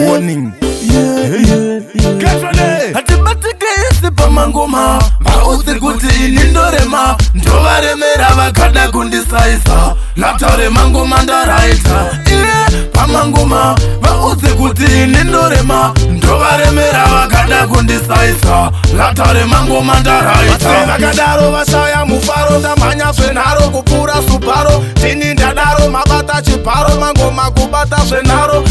Warning. Hatibatikesi pamangoma vausi kuti nindorema ndovaremera vakada kundisaisa latare mangoma ndaraita pamangoma vausi kuti nindorema ndovaremera vakada kundisaisa latare mangoma ndaraita vakadaro vashaya mufaro ndamhanya zvenharo kupfuura suparo tini ndadaro mabata chiparo mangoma kubata zvenharo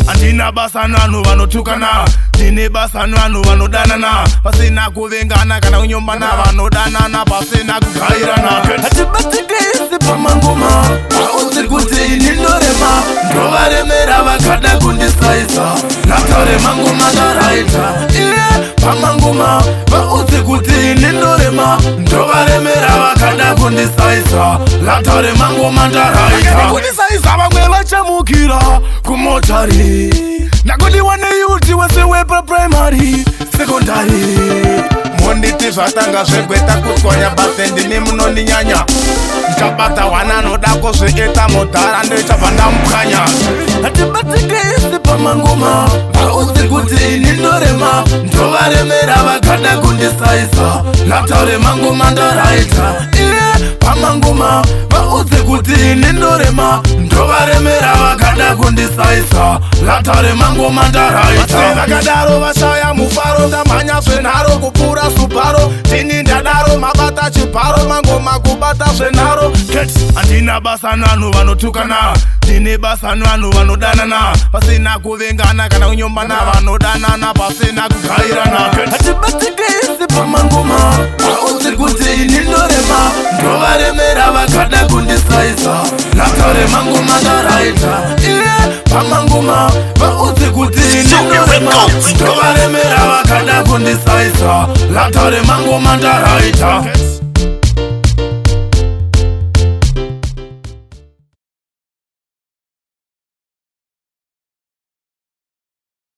handina basa nvanhu vanotukana ndine basa nvanhu vanodanana pasina kuvengana kana kunyombana vanodanana pasina kugairana hatibatikesi pamangoma vausi kuti nindorema ndovaremera vakada kundisaisa latare mangoma ndaraita pamangoma vausi kuti nindorema ndovaremera vakada kundisaisa latare mangoma ndaraita kundisaisa vamwe vachamukira kumotari nakuti waneyuti wese wepa primary secondary monditi zvatanga zvegweta kutwanya bate ndimi munondinyanya ndichabata wana nodako zveeta modhara ndoichabva ndamukanya hatibatikesi pamangoma vausi kuti nindorema ndovaremera vakada kundisaisa latare mangoma ndaraita pamangoma vausi kuti nindorema ndovaremera vakada kundisaisa latare mangoma ndaraita vakadaro vashaya mufaro ndamhanya zvenharo kupfuura suparo tini ndadaro mabata chiparo mangoma kubata zvenharo handina basa nvanhu vanotukana ndine basa nvanhu vanodanana pasina kuvengana kana kunyombana vanodanana pasina kugairana hatibatikesi pamangoma vausi kuti nindorema ndovaremera vakada kundisaisa latare mangoma ndaraita pamangoma vausi kuti nindorema ndovaremera vakada kundisaisa latare mangoma ndaraita